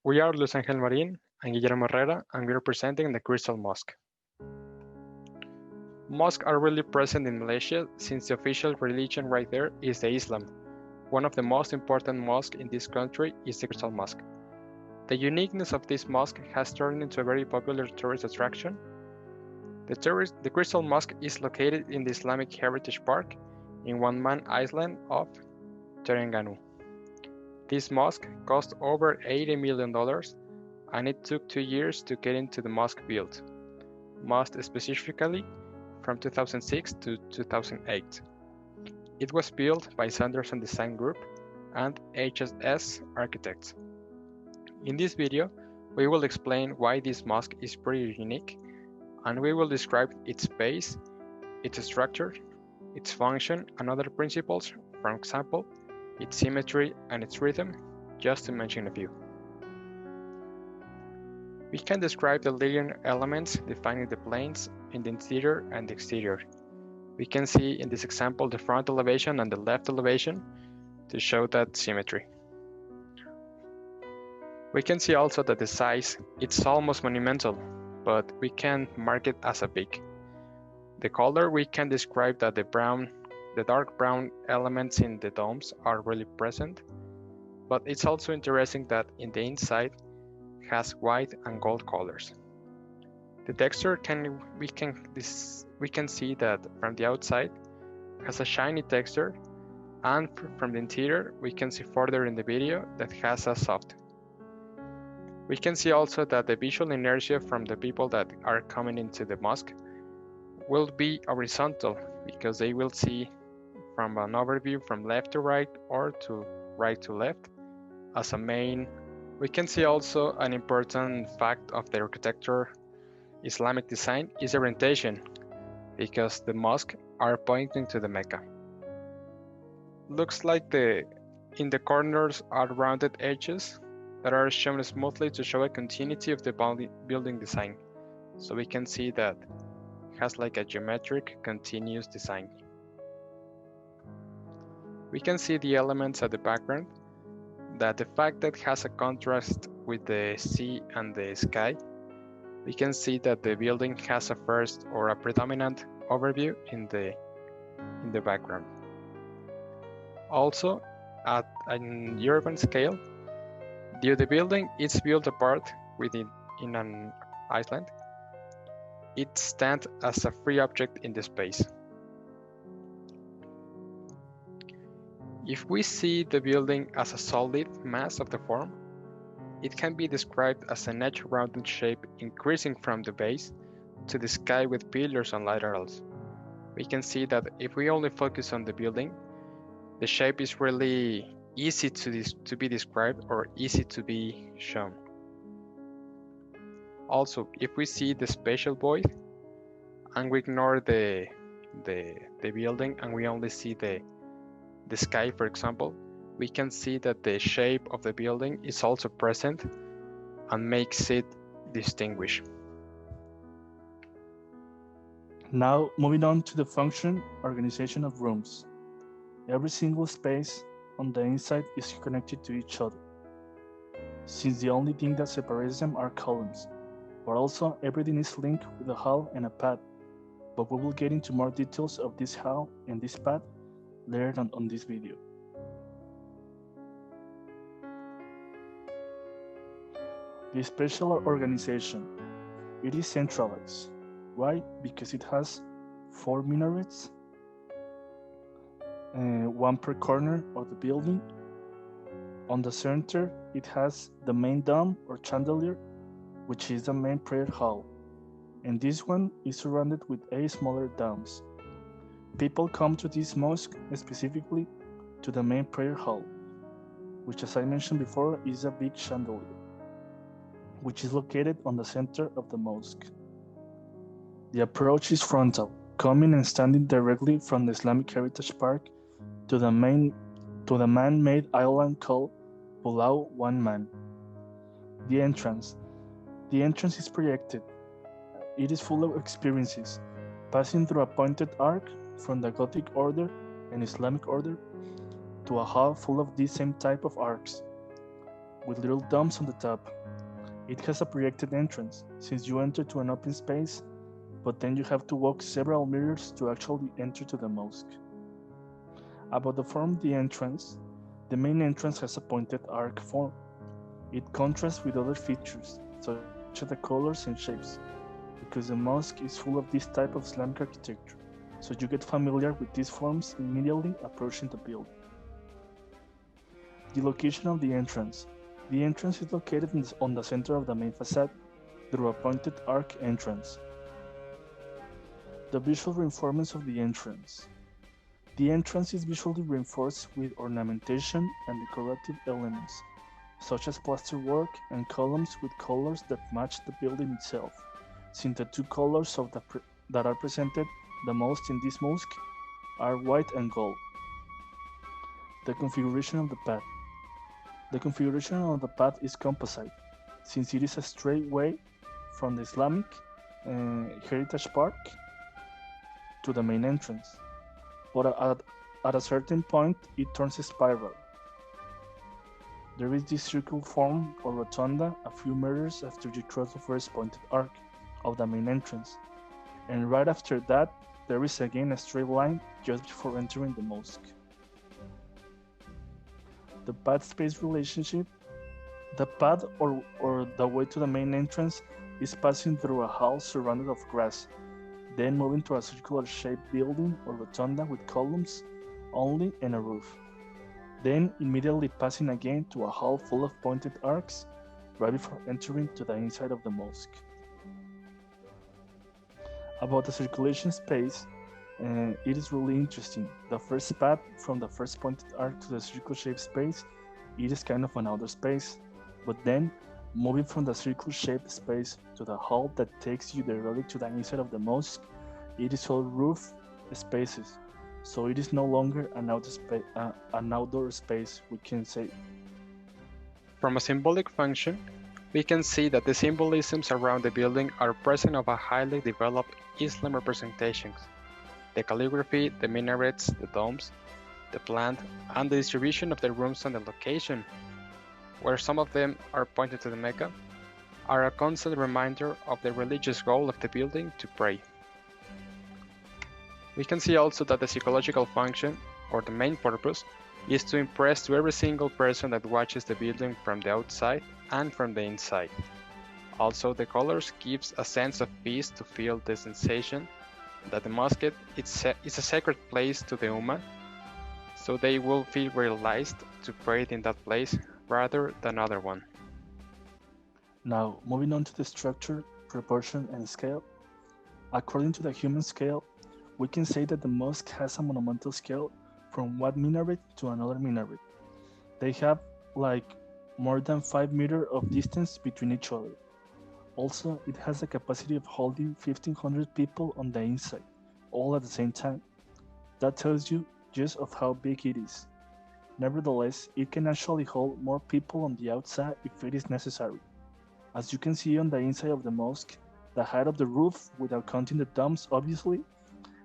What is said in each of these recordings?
We are Luis Angel Marin and Guillermo and we are presenting the Crystal Mosque. Mosques are really present in Malaysia since the official religion right there is the Islam. One of the most important mosques in this country is the Crystal Mosque. The uniqueness of this mosque has turned into a very popular tourist attraction. The Crystal Mosque is located in the Islamic Heritage Park in one-man island of Terengganu. This mosque cost over $80 million and it took 2 years to get into the mosque built, most specifically from 2006 to 2008. It was built by Sanderson Design Group and HSS Architects. In this video, we will explain why this mosque is pretty unique, and we will describe its base, its structure, its function, and other principles, for example, its symmetry and its rhythm, just to mention a few. We can describe the linear elements defining the planes in the interior and the exterior. We can see in this example the front elevation and the left elevation to show that symmetry. We can see also that the size, it's almost monumental, but we can mark it as a big. The color, we can describe that the dark brown elements in the domes are really present, but it's also interesting that in the inside has white and gold colors. The texture we can see that from the outside has a shiny texture, and from the interior we can see further in the video that has a soft. We can see also that the visual inertia from the people that are coming into the mosque will be horizontal because they will see from an overview from left to right or to right to left as a main. We can see also an important fact of the architecture Islamic design is orientation, because the mosque are pointing to the Mecca. Looks like in the corners are rounded edges that are shown smoothly to show a continuity of the building design. So we can see that it has like a geometric continuous design. We can see the elements at the background, that the fact that it has a contrast with the sea and the sky. We can see that the building has a first or a predominant overview in the background. Also, at an urban scale, the building is built apart in an island. It stands as a free object in the space. If we see the building as a solid mass of the form, it can be described as a natural rounded shape increasing from the base to the sky with pillars and laterals. We can see that if we only focus on the building, the shape is really easy to be described or easy to be shown. Also, if we see the spatial void and we ignore the building and we only see the sky, for example, we can see that the shape of the building is also present and makes it distinguished. Now, moving on to the function organization of rooms. Every single space on the inside is connected to each other, since the only thing that separates them are columns, but also everything is linked with a hall and a path, but we will get into more details of this hall and this path later on this video. The spatial organization, it is centralized. Why? Because it has 4 minarets, one per corner of the building. On the center, it has the main dome or chandelier, which is the main prayer hall, and this one is surrounded with 8 smaller domes. People come to this mosque specifically to the main prayer hall, which, as I mentioned before, is a big chandelier, which is located on the center of the mosque. The approach is frontal, coming and standing directly from the Islamic Heritage Park to the man-made island called Pulau One Man. The entrance is projected. It is full of experiences, passing through a pointed arc from the Gothic order and Islamic order to a hall full of these same type of arcs. with little domes on the top. It has a projected entrance, since you enter to an open space, but then you have to walk several meters to actually enter to the mosque. About the form of the entrance, the main entrance has a pointed arc form. It contrasts with other features, such as the colors and shapes, because the mosque is full of this type of Islamic architecture, so you get familiar with these forms immediately approaching the building. The location of the entrance. The entrance is located on the center of the main facade through a pointed arc entrance. The visual reinforcements of the entrance. The entrance is visually reinforced with ornamentation and decorative elements, such as plasterwork and columns with colors that match the building itself, since the two colors that are presented the most in this mosque are white and gold. The configuration of the path. The configuration of the path is composite, since it is a straight way from the Islamic Heritage Park to the main entrance, but at a certain point it turns a spiral. There is this circle form or rotunda a few meters after you cross the first pointed arc of the main entrance, and right after that there is again a straight line just before entering the mosque. The path-space relationship. The path or the way to the main entrance is passing through a hall surrounded of grass, then moving to a circular-shaped building or rotunda with columns only and a roof, then immediately passing again to a hall full of pointed arcs right before entering to the inside of the mosque. About the circulation space, it is really interesting. The first path from the first pointed arc to the circle-shaped space, it is kind of an outer space, but then moving from the circle-shaped space to the hall that takes you directly to the inside of the mosque, it is all roof spaces, so it is no longer an outdoor space, we can say. From a symbolic function, we can see that the symbolisms around the building are present of a highly developed Islam representations. The calligraphy, the minarets, the domes, the plant, and the distribution of the rooms and the location, where some of them are pointed to the Mecca, are a constant reminder of the religious goal of the building to pray. We can see also that the psychological function, or the main purpose, is to impress to every single person that watches the building from the outside and from the inside. Also, the colors gives a sense of peace to feel the sensation that the mosque is a sacred place to the Ummah, so they will feel realized to pray in that place rather than other one. Now, moving on to the structure, proportion, and scale. According to the human scale, we can say that the mosque has a monumental scale from one minaret to another minaret. They have like more than 5 meters of distance between each other. Also, it has a capacity of holding 1,500 people on the inside, all at the same time. That tells you just of how big it is. Nevertheless, it can actually hold more people on the outside if it is necessary. As you can see on the inside of the mosque, the height of the roof, without counting the domes obviously,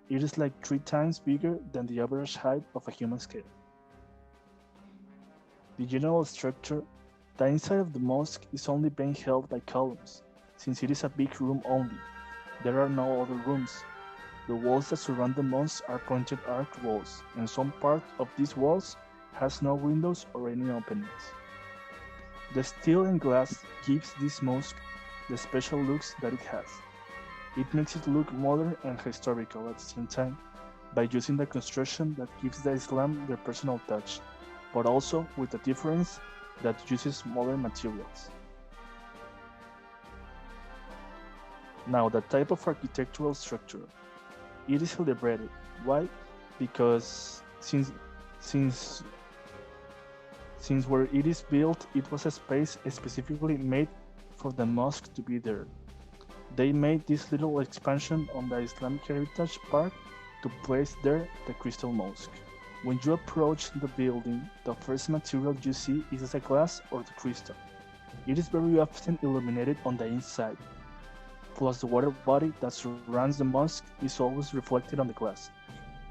it is like 3 times bigger than the average height of a human scale. The general structure, the inside of the mosque is only being held by columns, since it is a big room only. There are no other rooms. The walls that surround the mosque are pointed arched walls, and some part of these walls has no windows or any openings. The steel and glass gives this mosque the special looks that it has. It makes it look modern and historical at the same time by using the construction that gives the Islam their personal touch, but also with the difference that uses modern materials. Now, the type of architectural structure. It is celebrated. Why? Because since where it is built, it was a space specifically made for the mosque to be there. They made this little expansion on the Islamic Heritage Park to place there the Crystal Mosque. When you approach the building, the first material you see is the glass or the crystal. It is very often illuminated on the inside. Plus, the water body that surrounds the mosque is always reflected on the glass.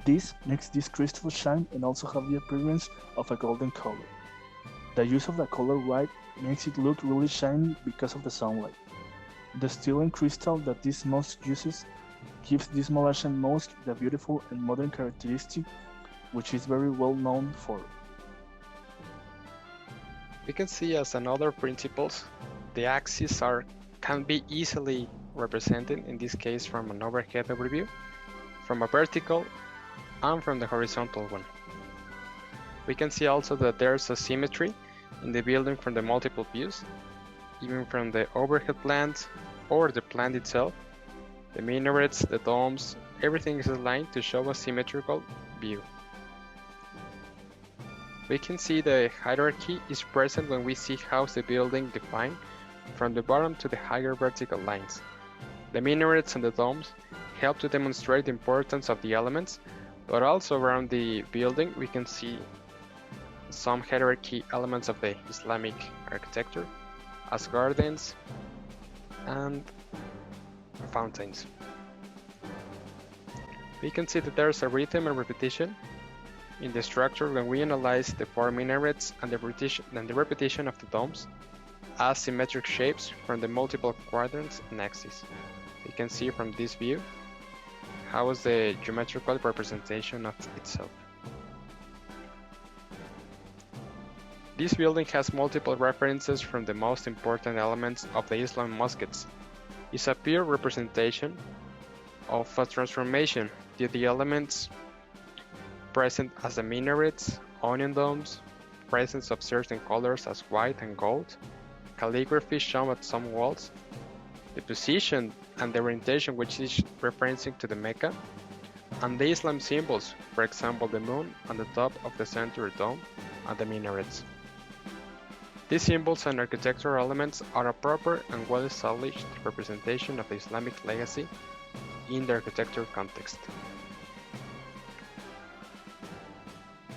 This makes this crystal shine and also have the appearance of a golden color. The use of the color white makes it look really shiny because of the sunlight. The steel and crystal that this mosque uses gives this Malaysian mosque the beautiful and modern characteristic which is very well known for. We can see as another principles, the axes can be easily represented, in this case from an overhead overview, from a vertical, and from the horizontal one. We can see also that there's a symmetry in the building from the multiple views, even from the overhead plans or the plant itself. The minarets, the domes, everything is aligned to show a symmetrical view. We can see the hierarchy is present when we see how the building defined from the bottom to the higher vertical lines. The minarets and the domes help to demonstrate the importance of the elements, but also around the building we can see some hierarchy elements of the Islamic architecture, as gardens and fountains. We can see that there's a rhythm and repetition in the structure when we analyze the four minarets and the repetition of the domes as symmetric shapes from the multiple quadrants and axes. We can see from this view how is the geometrical representation of itself. This building has multiple references from the most important elements of the Islam mosques. It's a pure representation of a transformation due to the elements present as the minarets, onion domes, presence of certain colors as white and gold, calligraphy shown at some walls, the position and the orientation which is referencing to the Mecca, and the Islam symbols, for example the moon on the top of the center dome and the minarets. These symbols and architectural elements are a proper and well-established representation of the Islamic legacy in the architecture context.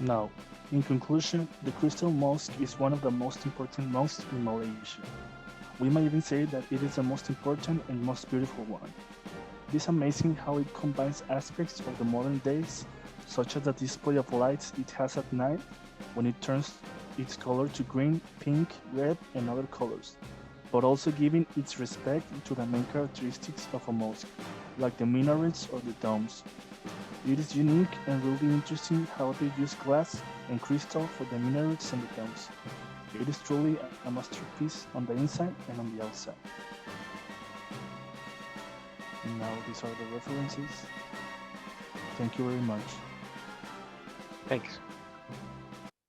Now, in conclusion, the Crystal Mosque is one of the most important mosques in Malaysia. We might even say that it is the most important and most beautiful one. It is amazing how it combines aspects of the modern days, such as the display of lights it has at night when it turns its color to green, pink, red, and other colors, but also giving its respect to the main characteristics of a mosque, like the minarets or the domes. It is unique and really interesting how they use glass and crystal for the minarets and the domes. It is truly a masterpiece on the inside and on the outside. And now these are the references. Thank you very much. Thanks.